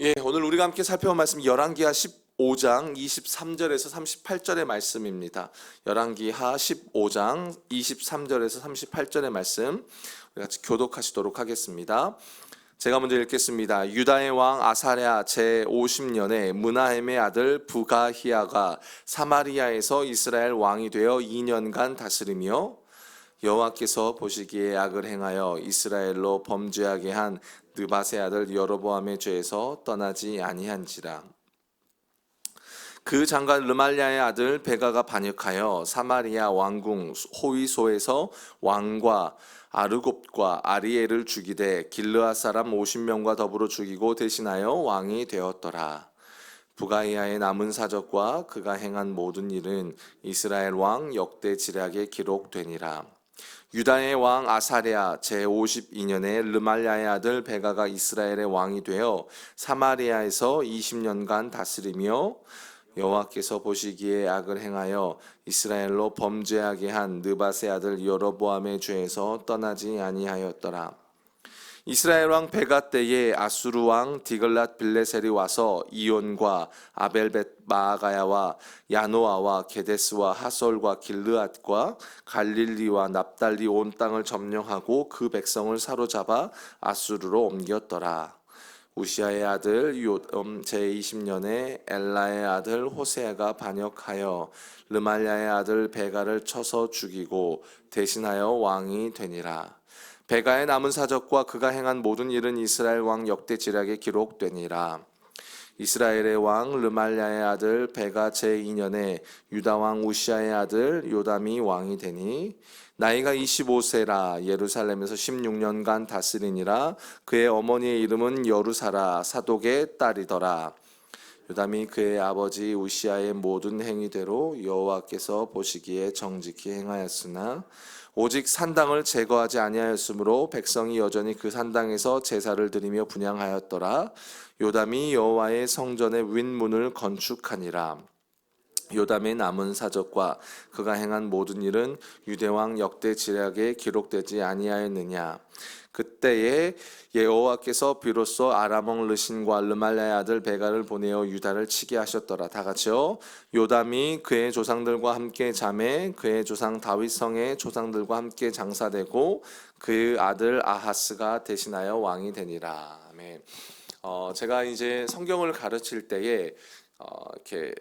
오늘 우리가 함께 살펴볼 말씀 열왕기하 15장 23절에서 38절의 말씀입니다. 열왕기하 15장 23절에서 38절의 말씀 우리 같이 교독하시도록 하겠습니다. 제가 먼저 읽겠습니다. 유다의 왕 아사랴 제50년에 므나헴의 아들 부가히야가 사마리아에서 이스라엘 왕이 되어 2년간 다스리며 여호와께서 보시기에 악을 행하여 이스라엘로 범죄하게 한 느밧의 아들 여로보암의 죄에서 떠나지 아니한지라. 그 장관 르말랴의 아들 베가가 반역하여 사마리아 왕궁 호위소에서 왕과 아르곱과 아리엘을 죽이되 길르앗 사람 50명과 더불어 죽이고 대신하여 왕이 되었더라. 부가히야의 남은 사적과 그가 행한 모든 일은 이스라엘 왕 역대 지략에 기록되니라. 유다의 왕 아사랴 제52년에 르말랴의 아들 베가가 이스라엘의 왕이 되어 사마리아에서 20년간 다스리며 여호와께서 보시기에 악을 행하여 이스라엘로 범죄하게 한 느밧의 아들 여로보암의 죄에서 떠나지 아니하였더라. 이스라엘 왕 베가 때에 아수르 왕 디글랏 빌레셀이 와서 이온과 아벨벳 마아가야와 야노아와 게데스와 하솔과 길르앗과 갈릴리와 납달리 온 땅을 점령하고 그 백성을 사로잡아 아수르로 옮겼더라. 우시아의 아들 요담 제20년에 엘라의 아들 호세아가 반역하여 르말랴의 아들 베가를 쳐서 죽이고 대신하여 왕이 되니라. 베가의 남은 사적과 그가 행한 모든 일은 이스라엘 왕 역대 지략에 기록되니라. 이스라엘의 왕 르말랴의 아들 베가 제2년에 유다 왕 우시아의 아들 요담이 왕이 되니 나이가 25세라 예루살렘에서 16년간 다스리니라. 그의 어머니의 이름은 여루사라 사독의 딸이더라. 요담이 그의 아버지 우시아의 모든 행위대로 여호와께서 보시기에 정직히 행하였으나 오직 산당을 제거하지 아니하였으므로 백성이 여전히 그 산당에서 제사를 드리며 분향하였더라. 요담이 여호와의 성전의 윗문을 건축하니라. 요담의 남은 사적과 그가 행한 모든 일은 유대왕 역대 지략에 기록되지 아니하였느냐. 그때에 여호와께서 비로소 아람왕 르신과 르말랴의 아들 베가를 보내어 유다를 치게 하셨더라. 다 같이요. 요담이 그의 조상들과 함께 잠에 그의 조상 다윗 성의 조상들과 함께 장사되고 그 아들 아하스가 대신하여 왕이 되니라. 아멘. 제가 이제 성경을 가르칠 때에 이렇게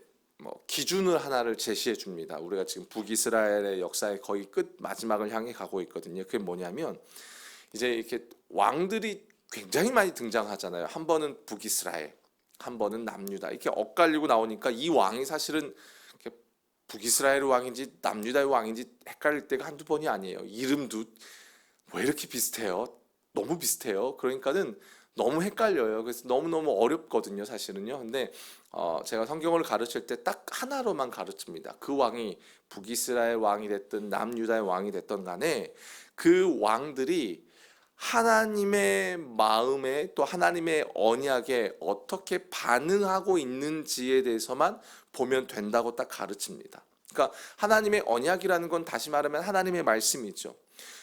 기준을 하나를 제시해 줍니다. 우리가 지금 북이스라엘의 역사의 거의 끝 마지막을 향해 가고 있거든요. 그게 뭐냐면 이제 이렇게 왕들이 굉장히 많이 등장하잖아요. 한 번은 북이스라엘, 한 번은 남유다. 이렇게 엇갈리고 나오니까 이 왕이 사실은 북이스라엘 왕인지 남유다의 왕인지 헷갈릴 때가 한두 번이 아니에요. 이름도 왜 이렇게 비슷해요? 너무 비슷해요. 그러니까는 너무 헷갈려요. 그래서 너무너무 어렵거든요, 사실은요. 근데 제가 성경을 가르칠 때 딱 하나로만 가르칩니다. 그 왕이 북이스라엘 왕이 됐든 남유다의 왕이 됐든 간에 그 왕들이 하나님의 마음에 또 하나님의 언약에 어떻게 반응하고 있는지에 대해서만 보면 된다고 딱 가르칩니다. 그러니까 하나님의 언약이라는 건 다시 말하면 하나님의 말씀이죠.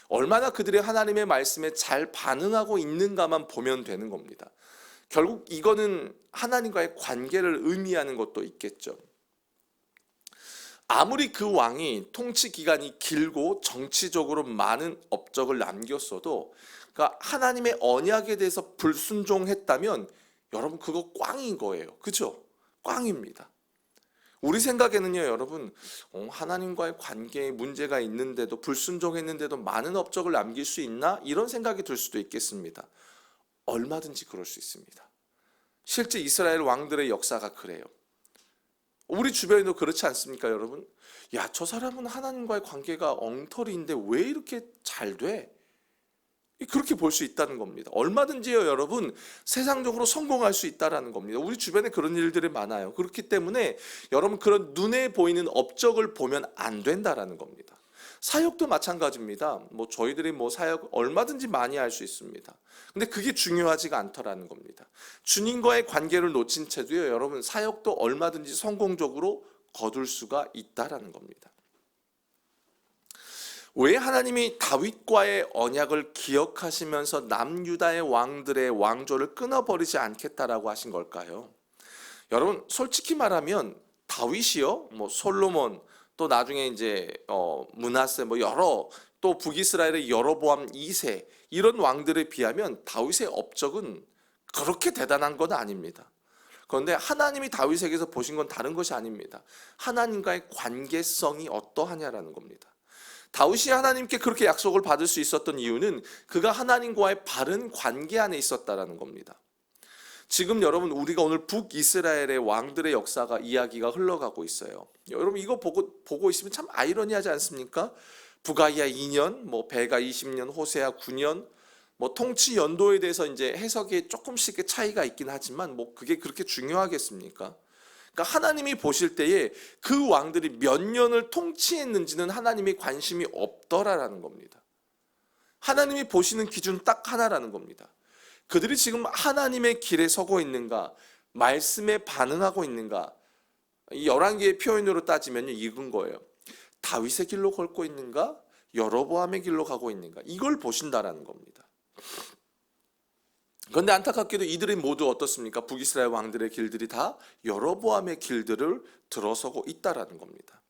얼마나 그들의 하나님의 말씀에 잘 반응하고 있는가만 보면 되는 겁니다. 결국 이거는 하나님과의 관계를 의미하는 것도 있겠죠. 아무리 그 왕이 통치 기간이 길고 정치적으로 많은 업적을 남겼어도 그러니까 하나님의 언약에 대해서 불순종했다면 여러분 그거 꽝인 거예요. 그죠? 꽝입니다. 우리 생각에는요, 여러분, 하나님과의 관계에 문제가 있는데도 불순종했는데도 많은 업적을 남길 수 있나? 이런 생각이 들 수도 있겠습니다. 얼마든지 그럴 수 있습니다. 실제 이스라엘 왕들의 역사가 그래요. 우리 주변에도 그렇지 않습니까, 여러분? 야, 저 사람은 하나님과의 관계가 엉터리인데 왜 이렇게 잘 돼? 그렇게 볼 수 있다는 겁니다. 얼마든지요, 여러분, 세상적으로 성공할 수 있다는 겁니다. 우리 주변에 그런 일들이 많아요. 그렇기 때문에 여러분 그런 눈에 보이는 업적을 보면 안 된다라는 겁니다. 사역도 마찬가지입니다. 저희들이 사역 얼마든지 많이 할 수 있습니다. 근데 그게 중요하지가 않더라는 겁니다. 주님과의 관계를 놓친 채도요, 여러분 사역도 얼마든지 성공적으로 거둘 수가 있다라는 겁니다. 왜 하나님이 다윗과의 언약을 기억하시면서 남유다의 왕들의 왕조를 끊어버리지 않겠다라고 하신 걸까요? 여러분, 솔직히 말하면 다윗이요, 뭐 솔로몬, 또 나중에 이제 므낫세, 뭐 여러, 또 북이스라엘의 여로보암 2세 이런 왕들에 비하면 다윗의 업적은 그렇게 대단한 건 아닙니다. 그런데 하나님이 다윗에게서 보신 건 다른 것이 아닙니다. 하나님과의 관계성이 어떠하냐라는 겁니다. 다윗이 하나님께 그렇게 약속을 받을 수 있었던 이유는 그가 하나님과의 바른 관계 안에 있었다라는 겁니다. 지금 여러분, 우리가 오늘 북이스라엘의 왕들의 역사가 이야기가 흘러가고 있어요. 여러분, 이거 보고 있으면 참 아이러니하지 않습니까? 북아이야 2년, 뭐 베가 20년, 호세아 9년, 뭐 통치 연도에 대해서 이제 해석에 조금씩의 차이가 있긴 하지만 뭐 그게 그렇게 중요하겠습니까? 그러니까 하나님이 보실 때에 그 왕들이 몇 년을 통치했는지는 하나님이 관심이 없더라라는 겁니다. 하나님이 보시는 기준 딱 하나라는 겁니다. 그들이 지금 하나님의 길에 서고 있는가, 말씀에 반응하고 있는가. 이 11개의 표현으로 따지면 이건 거예요. 다윗의 길로 걷고 있는가, 여로보암의 길로 가고 있는가, 이걸 보신다라는 겁니다. 그런데 안타깝게도 이들이 모두 어떻습니까? 북이스라엘 왕들의 길들이 다 여로보암의 길들을 들어서고 있다라는 겁니다.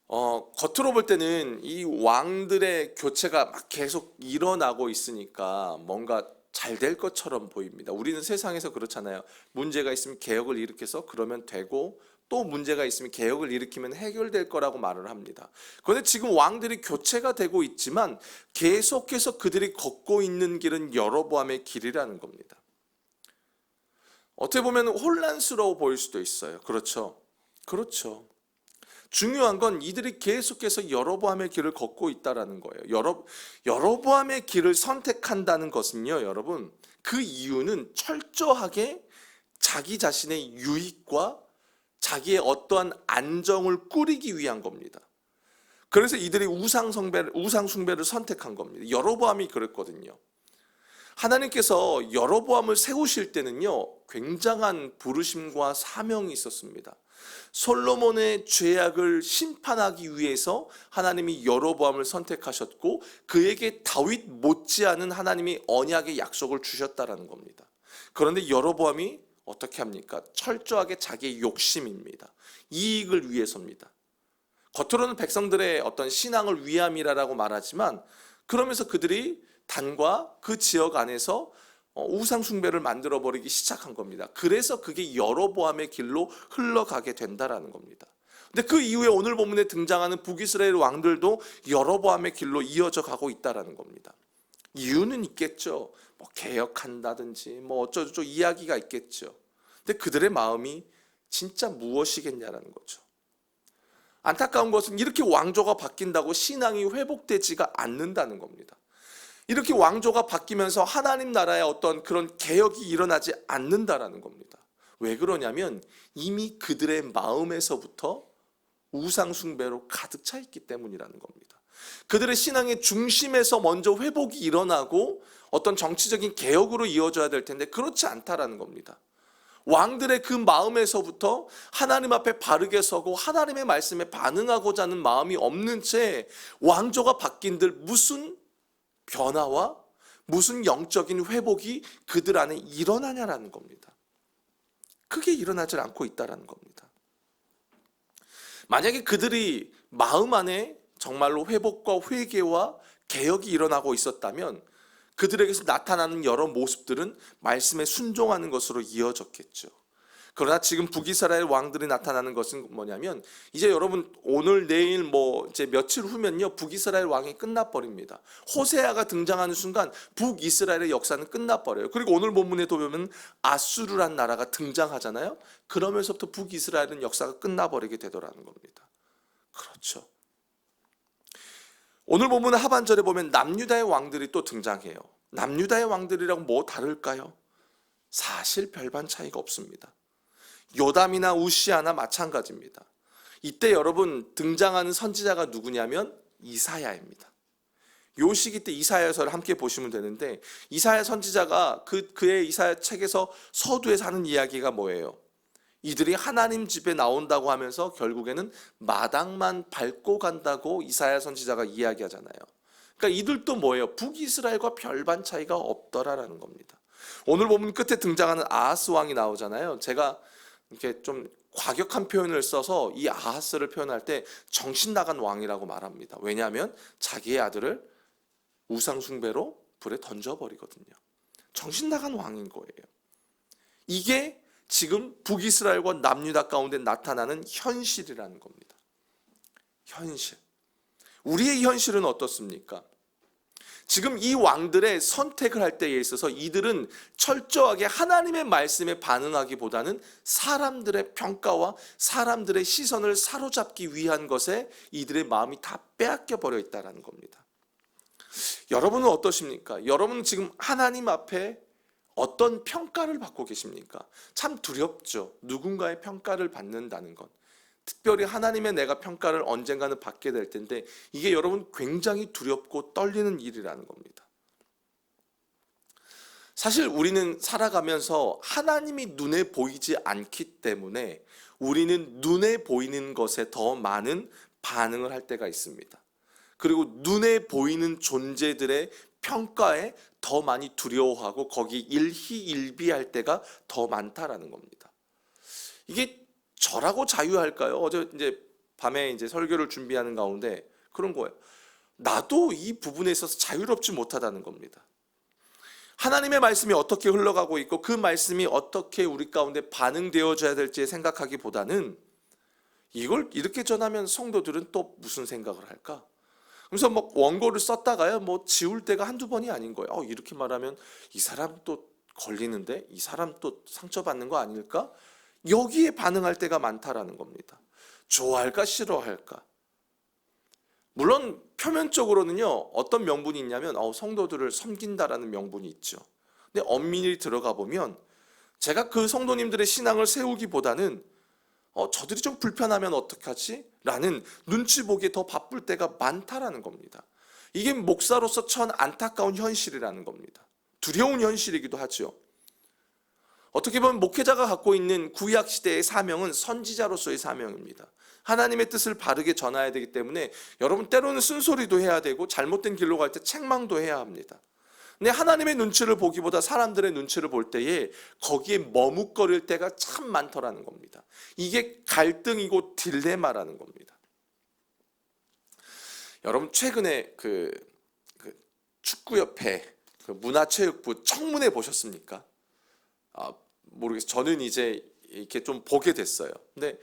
겉으로 볼 때는 이 왕들의 교체가 막 계속 일어나고 있으니까 뭔가 잘 될 것처럼 보입니다. 우리는 세상에서 그렇잖아요. 문제가 있으면 개혁을 일으켜서 그러면 되고, 또 문제가 있으면 개혁을 일으키면 해결될 거라고 말을 합니다. 그런데 지금 왕들이 교체가 되고 있지만 계속해서 그들이 걷고 있는 길은 여로보암의 길이라는 겁니다. 어떻게 보면 혼란스러워 보일 수도 있어요. 그렇죠? 그렇죠. 중요한 건 이들이 계속해서 여로보암의 길을 걷고 있다라는 거예요. 여로보암의 길을 선택한다는 것은요, 여러분, 그 이유는 철저하게 자기 자신의 유익과 자기의 어떠한 안정을 꾸리기 위한 겁니다. 그래서 이들이 우상 숭배를 선택한 겁니다. 여로보암이 그랬거든요. 하나님께서 여로보암을 세우실 때는요, 굉장한 부르심과 사명이 있었습니다. 솔로몬의 죄악을 심판하기 위해서 하나님이 여로보암을 선택하셨고, 그에게 다윗 못지않은 하나님이 언약의 약속을 주셨다라는 겁니다. 그런데 여로보암이 어떻게 합니까? 철저하게 자기의 욕심입니다. 이익을 위해서입니다. 겉으로는 백성들의 어떤 신앙을 위함이라고 말하지만, 그러면서 그들이 단과 그 지역 안에서 우상 숭배를 만들어 버리기 시작한 겁니다. 그래서 그게 여로보암의 길로 흘러가게 된다라는 겁니다. 근데 그 이후에 오늘 본문에 등장하는 북이스라엘 왕들도 여로보암의 길로 이어져 가고 있다라는 겁니다. 이유는 있겠죠. 뭐 개혁한다든지 뭐 어쩌고저쩌고 이야기가 있겠죠. 근데 그들의 마음이 진짜 무엇이겠냐라는 거죠. 안타까운 것은 이렇게 왕조가 바뀐다고 신앙이 회복되지가 않는다는 겁니다. 이렇게 왕조가 바뀌면서 하나님 나라의 어떤 그런 개혁이 일어나지 않는다라는 겁니다. 왜 그러냐면 이미 그들의 마음에서부터 우상 숭배로 가득 차 있기 때문이라는 겁니다. 그들의 신앙의 중심에서 먼저 회복이 일어나고 어떤 정치적인 개혁으로 이어져야 될 텐데 그렇지 않다라는 겁니다. 왕들의 그 마음에서부터 하나님 앞에 바르게 서고 하나님의 말씀에 반응하고자 하는 마음이 없는 채 왕조가 바뀐들 무슨 변화와 무슨 영적인 회복이 그들 안에 일어나냐라는 겁니다. 그게 일어나질 않고 있다라는 겁니다. 만약에 그들이 마음 안에 정말로 회복과 회개와 개혁이 일어나고 있었다면 그들에게서 나타나는 여러 모습들은 말씀에 순종하는 것으로 이어졌겠죠. 그러나 지금 북이스라엘 왕들이 나타나는 것은 뭐냐면 이제 여러분 오늘 내일 뭐 이제 며칠 후면요 북이스라엘 왕이 끝나버립니다. 호세아가 등장하는 순간 북이스라엘의 역사는 끝나버려요. 그리고 오늘 본문에도 보면 아수르란 나라가 등장하잖아요. 그러면서부터 북이스라엘은 역사가 끝나버리게 되더라는 겁니다. 그렇죠. 오늘 본문 하반절에 보면 남유다의 왕들이 또 등장해요. 남유다의 왕들이랑 뭐 다를까요? 사실 별반 차이가 없습니다. 요담이나 우시아나 마찬가지입니다. 이때 여러분 등장하는 선지자가 누구냐면 이사야입니다. 요 시기 때 이사야서를 함께 보시면 되는데 이사야 선지자가 그의 이사야 책에서 서두에서 하는 이야기가 뭐예요? 이들이 하나님 집에 나온다고 하면서 결국에는 마당만 밟고 간다고 이사야 선지자가 이야기하잖아요. 그러니까 이들도 뭐예요? 북이스라엘과 별반 차이가 없더라라는 겁니다. 오늘 보면 끝에 등장하는 아하스 왕이 나오잖아요. 제가 이렇게 좀 과격한 표현을 써서 이 아하스를 표현할 때 정신 나간 왕이라고 말합니다. 왜냐하면 자기의 아들을 우상 숭배로 불에 던져버리거든요. 정신 나간 왕인 거예요. 이게 지금 북이스라엘과 남유다 가운데 나타나는 현실이라는 겁니다. 현실. 우리의 현실은 어떻습니까? 지금 이 왕들의 선택을 할 때에 있어서 이들은 철저하게 하나님의 말씀에 반응하기보다는 사람들의 평가와 사람들의 시선을 사로잡기 위한 것에 이들의 마음이 다 빼앗겨 버려 있다는 겁니다. 여러분은 어떠십니까? 여러분은 지금 하나님 앞에 어떤 평가를 받고 계십니까? 참 두렵죠. 누군가의 평가를 받는다는 것. 특별히 하나님의 내가 평가를 언젠가는 받게 될 텐데 이게 여러분 굉장히 두렵고 떨리는 일이라는 겁니다. 사실 우리는 살아가면서 하나님이 눈에 보이지 않기 때문에 우리는 눈에 보이는 것에 더 많은 반응을 할 때가 있습니다. 그리고 눈에 보이는 존재들의 평가에 더 많이 두려워하고 거기 일희일비할 때가 더 많다라는 겁니다. 이게 저라고 자유할까요? 어제 이제 밤에 이제 설교를 준비하는 가운데 그런 거예요. 나도 이 부분에 있어서 자유롭지 못하다는 겁니다. 하나님의 말씀이 어떻게 흘러가고 있고 그 말씀이 어떻게 우리 가운데 반응되어져야 될지 생각하기보다는 이걸 이렇게 전하면 성도들은 또 무슨 생각을 할까? 그래서 뭐 원고를 썼다가요, 뭐 지울 때가 한두 번이 아닌 거예요. 이렇게 말하면 이 사람 또 걸리는데, 이 사람 또 상처받는 거 아닐까? 여기에 반응할 때가 많다라는 겁니다. 좋아할까 싫어할까? 물론 표면적으로는요, 어떤 명분이 있냐면 성도들을 섬긴다라는 명분이 있죠. 근데 엄밀히 들어가 보면 제가 그 성도님들의 신앙을 세우기보다는 저들이 좀 불편하면 어떡하지? 라는 눈치 보기에 더 바쁠 때가 많다라는 겁니다. 이게 목사로서 천 안타까운 현실이라는 겁니다. 두려운 현실이기도 하죠. 어떻게 보면 목회자가 갖고 있는 구약 시대의 사명은 선지자로서의 사명입니다. 하나님의 뜻을 바르게 전해야 되기 때문에 여러분 때로는 쓴소리도 해야 되고 잘못된 길로 갈 때 책망도 해야 합니다. 근데 하나님의 눈치를 보기보다 사람들의 눈치를 볼 때에 거기에 머뭇거릴 때가 참 많더라는 겁니다. 이게 갈등이고 딜레마라는 겁니다. 여러분 최근에 그 축구협회 문화체육부 청문회 보셨습니까? 모르겠어요. 저는 이제 이렇게 좀 보게 됐어요. 근데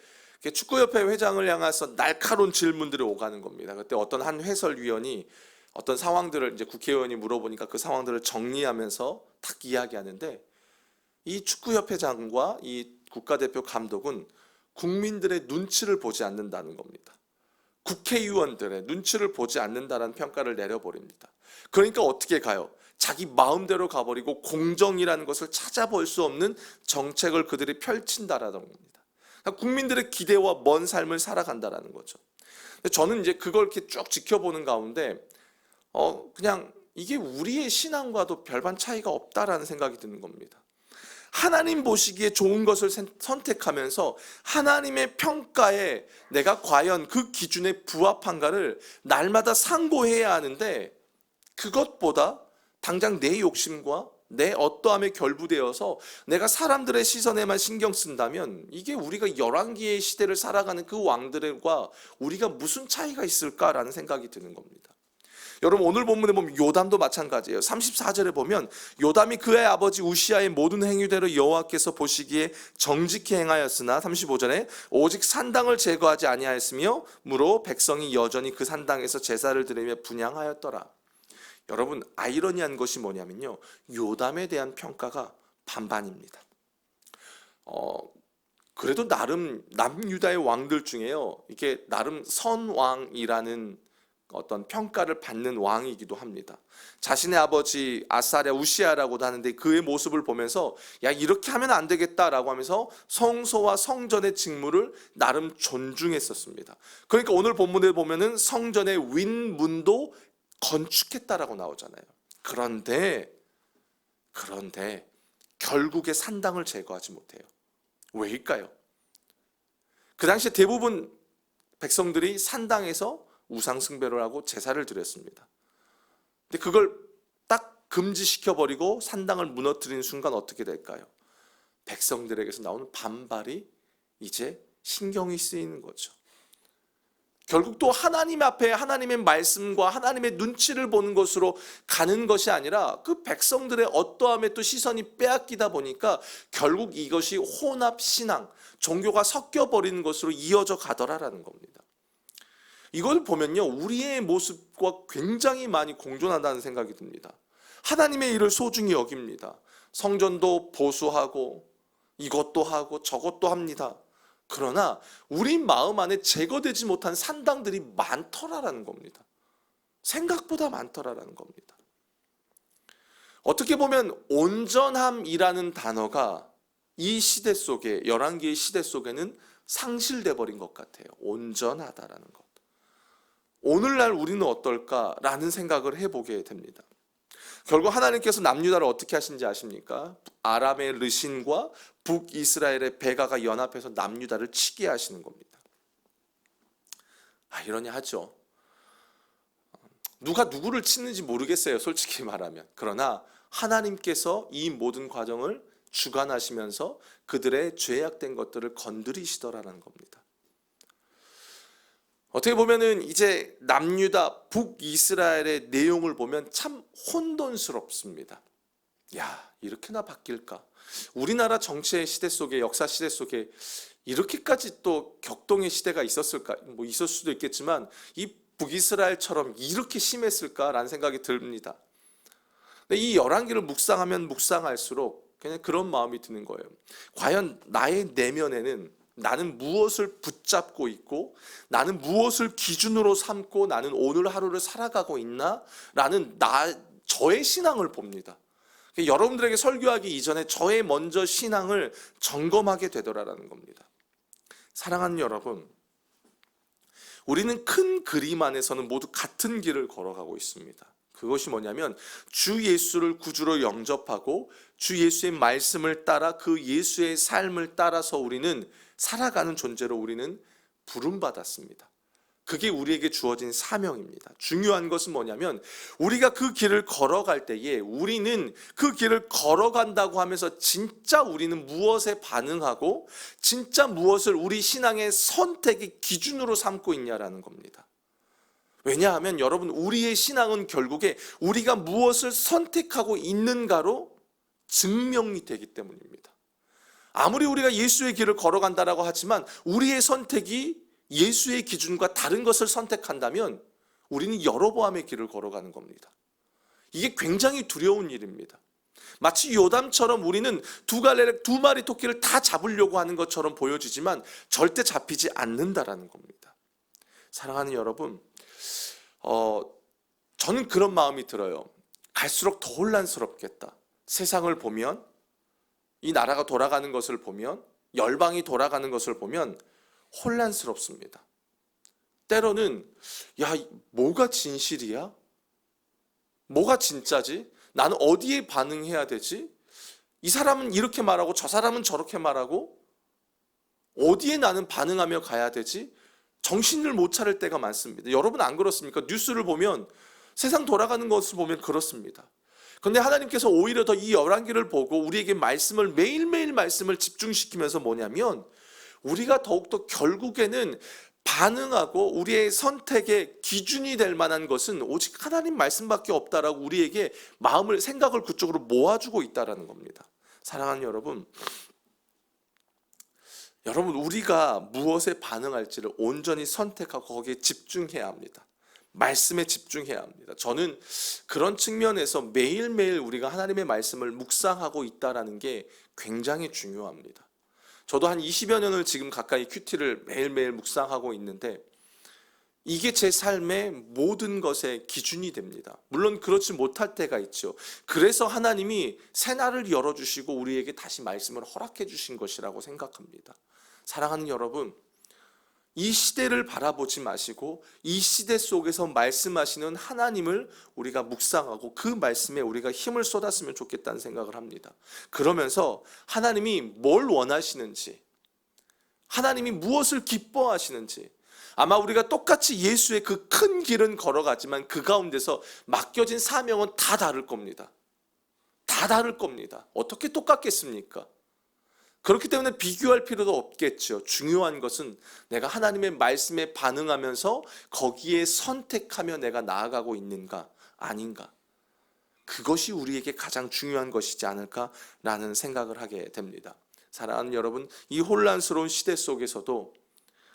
축구협회 회장을 향해서 날카로운 질문들이 오가는 겁니다. 그때 어떤 한 해설위원이 어떤 상황들을 이제 국회의원이 물어보니까 그 상황들을 정리하면서 딱 이야기하는데 이 축구협회장과 이 국가대표 감독은 국민들의 눈치를 보지 않는다는 겁니다. 국회의원들의 눈치를 보지 않는다는 평가를 내려버립니다. 그러니까 어떻게 가요? 자기 마음대로 가버리고 공정이라는 것을 찾아볼 수 없는 정책을 그들이 펼친다라는 겁니다. 그러니까 국민들의 기대와 먼 삶을 살아간다라는 거죠. 저는 이제 그걸 이렇게 쭉 지켜보는 가운데 그냥 이게 우리의 신앙과도 별반 차이가 없다라는 생각이 드는 겁니다. 하나님 보시기에 좋은 것을 선택하면서 하나님의 평가에 내가 과연 그 기준에 부합한가를 날마다 상고해야 하는데 그것보다 당장 내 욕심과 내 어떠함에 결부되어서 내가 사람들의 시선에만 신경 쓴다면 이게 우리가 열왕기의 시대를 살아가는 그 왕들과 우리가 무슨 차이가 있을까라는 생각이 드는 겁니다. 여러분 오늘 본문에 보면 요담도 마찬가지예요. 34절에 보면 요담이 그의 아버지 우시아의 모든 행위대로 여호와께서 보시기에 정직히 행하였으나 35절에 오직 산당을 제거하지 아니하였으며 무로 백성이 여전히 그 산당에서 제사를 드리며 분향하였더라. 여러분 아이러니한 것이 뭐냐면요, 요담에 대한 평가가 반반입니다. 그래도 나름 남유다의 왕들 중에요, 이게 나름 선왕이라는 어떤 평가를 받는 왕이기도 합니다. 자신의 아버지 아사랴 우시아라고도 하는데 그의 모습을 보면서 야 이렇게 하면 안 되겠다라고 하면서 성소와 성전의 직무를 나름 존중했었습니다. 그러니까 오늘 본문에 보면은 성전의 윗문도 건축했다라고 나오잖아요. 그런데 결국에 산당을 제거하지 못해요. 왜일까요? 그 당시에 대부분 백성들이 산당에서 우상 숭배를 하고 제사를 드렸습니다. 근데 그걸 딱 금지시켜버리고 산당을 무너뜨리는 순간 어떻게 될까요? 백성들에게서 나오는 반발이 이제 신경이 쓰이는 거죠. 결국 또 하나님 앞에 하나님의 말씀과 하나님의 눈치를 보는 것으로 가는 것이 아니라 그 백성들의 어떠함에 또 시선이 빼앗기다 보니까 결국 이것이 혼합신앙, 종교가 섞여버리는 것으로 이어져 가더라라는 겁니다. 이걸 보면요, 우리의 모습과 굉장히 많이 공존한다는 생각이 듭니다. 하나님의 일을 소중히 여깁니다. 성전도 보수하고 이것도 하고 저것도 합니다. 그러나 우리 마음 안에 제거되지 못한 산당들이 많더라라는 겁니다. 생각보다 많더라라는 겁니다. 어떻게 보면 온전함이라는 단어가 이 시대 속에, 열왕기의 시대 속에는 상실돼 버린 것 같아요. 온전하다라는 것. 오늘날 우리는 어떨까라는 생각을 해보게 됩니다. 결국 하나님께서 남유다를 어떻게 하신지 아십니까? 아람의 르신과 북이스라엘의 베가가 연합해서 남유다를 치게 하시는 겁니다. 이러냐 하죠. 누가 누구를 치는지 모르겠어요, 솔직히 말하면. 그러나 하나님께서 이 모든 과정을 주관하시면서 그들의 죄악된 것들을 건드리시더라는 겁니다. 어떻게 보면은 이제 남유다, 북이스라엘의 내용을 보면 참 혼돈스럽습니다. 이렇게나 바뀔까? 우리나라 정치의 시대 속에, 역사 시대 속에 이렇게까지 또 격동의 시대가 있었을까? 있을 수도 있겠지만 이 북이스라엘처럼 이렇게 심했을까라는 생각이 듭니다. 근데 이 열왕기를 묵상하면 묵상할수록 그냥 그런 마음이 드는 거예요. 과연 나의 내면에는 나는 무엇을 붙잡고 있고 나는 무엇을 기준으로 삼고 나는 오늘 하루를 살아가고 있나? 라는 저의 신앙을 봅니다. 여러분들에게 설교하기 이전에 저의 먼저 신앙을 점검하게 되더라라는 겁니다. 사랑하는 여러분, 우리는 큰 그림 안에서는 모두 같은 길을 걸어가고 있습니다. 그것이 뭐냐면 주 예수를 구주로 영접하고 주 예수의 말씀을 따라 그 예수의 삶을 따라서 우리는 살아가는 존재로 우리는 부름받았습니다. 그게 우리에게 주어진 사명입니다. 중요한 것은 뭐냐면 우리가 그 길을 걸어갈 때에 우리는 그 길을 걸어간다고 하면서 진짜 우리는 무엇에 반응하고 진짜 무엇을 우리 신앙의 선택의 기준으로 삼고 있냐라는 겁니다. 왜냐하면 여러분, 우리의 신앙은 결국에 우리가 무엇을 선택하고 있는가로 증명이 되기 때문입니다. 아무리 우리가 예수의 길을 걸어간다라고 하지만 우리의 선택이 예수의 기준과 다른 것을 선택한다면 우리는 여로보암의 길을 걸어가는 겁니다. 이게 굉장히 두려운 일입니다. 마치 요담처럼 우리는 두 마리 토끼를 다 잡으려고 하는 것처럼 보여지지만 절대 잡히지 않는다라는 겁니다. 사랑하는 여러분, 저는 그런 마음이 들어요. 갈수록 더 혼란스럽겠다. 세상을 보면, 이 나라가 돌아가는 것을 보면, 열방이 돌아가는 것을 보면 혼란스럽습니다. 때로는 뭐가 진실이야? 뭐가 진짜지? 나는 어디에 반응해야 되지? 이 사람은 이렇게 말하고 저 사람은 저렇게 말하고 어디에 나는 반응하며 가야 되지? 정신을 못 차릴 때가 많습니다. 여러분 안 그렇습니까? 뉴스를 보면, 세상 돌아가는 것을 보면 그렇습니다. 그런데 하나님께서 오히려 더 이 열왕기를 보고 우리에게 말씀을, 매일매일 말씀을 집중시키면서 뭐냐면 우리가 더욱더 결국에는 반응하고 우리의 선택의 기준이 될 만한 것은 오직 하나님 말씀밖에 없다라고 우리에게 마음을, 생각을 그쪽으로 모아주고 있다라는 겁니다. 사랑하는 여러분, 우리가 무엇에 반응할지를 온전히 선택하고 거기에 집중해야 합니다. 말씀에 집중해야 합니다. 저는 그런 측면에서 매일매일 우리가 하나님의 말씀을 묵상하고 있다는 게 굉장히 중요합니다. 저도 한 20여 년을 지금 가까이 큐티를 매일매일 묵상하고 있는데 이게 제 삶의 모든 것의 기준이 됩니다. 물론 그렇지 못할 때가 있죠. 그래서 하나님이 새날을 열어주시고 우리에게 다시 말씀을 허락해 주신 것이라고 생각합니다. 사랑하는 여러분, 이 시대를 바라보지 마시고 이 시대 속에서 말씀하시는 하나님을 우리가 묵상하고 그 말씀에 우리가 힘을 쏟았으면 좋겠다는 생각을 합니다. 그러면서 하나님이 뭘 원하시는지, 하나님이 무엇을 기뻐하시는지, 아마 우리가 똑같이 예수의 그 큰 길은 걸어가지만 그 가운데서 맡겨진 사명은 다 다를 겁니다. 다 다를 겁니다. 어떻게 똑같겠습니까? 그렇기 때문에 비교할 필요도 없겠죠. 중요한 것은 내가 하나님의 말씀에 반응하면서 거기에 선택하며 내가 나아가고 있는가 아닌가, 그것이 우리에게 가장 중요한 것이지 않을까라는 생각을 하게 됩니다. 사랑하는 여러분, 이 혼란스러운 시대 속에서도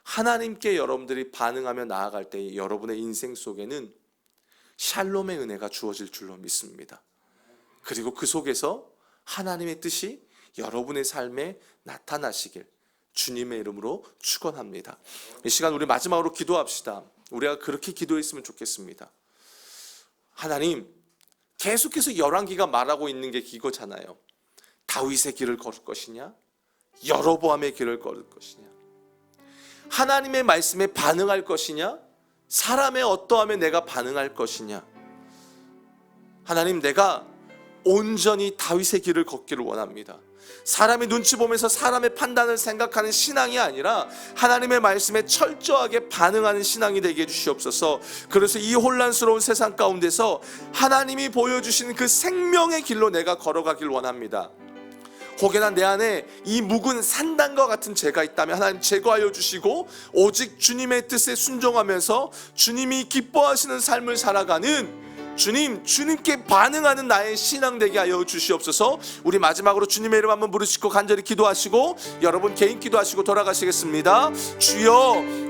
하나님께 여러분들이 반응하며 나아갈 때 여러분의 인생 속에는 샬롬의 은혜가 주어질 줄로 믿습니다. 그리고 그 속에서 하나님의 뜻이 여러분의 삶에 나타나시길 주님의 이름으로 축원합니다. 이 시간 우리 마지막으로 기도합시다. 우리가 그렇게 기도했으면 좋겠습니다. 하나님, 계속해서 열왕기가 말하고 있는 게 이거잖아요. 다윗의 길을 걸을 것이냐, 여로보암의 길을 걸을 것이냐, 하나님의 말씀에 반응할 것이냐, 사람의 어떠함에 내가 반응할 것이냐. 하나님, 내가 온전히 다윗의 길을 걷기를 원합니다. 사람의 눈치 보면서 사람의 판단을 생각하는 신앙이 아니라 하나님의 말씀에 철저하게 반응하는 신앙이 되게 해주시옵소서. 그래서 이 혼란스러운 세상 가운데서 하나님이 보여주시는 그 생명의 길로 내가 걸어가길 원합니다. 혹여나 내 안에 이 묵은 산단과 같은 죄가 있다면 하나님 제거하여 주시고 오직 주님의 뜻에 순종하면서 주님이 기뻐하시는 삶을 살아가는 주님께 반응하는 나의 신앙 되게 하여 주시옵소서. 우리 마지막으로 주님의 이름 한번 부르시고 간절히 기도하시고 여러분 개인 기도하시고 돌아가시겠습니다. 주여,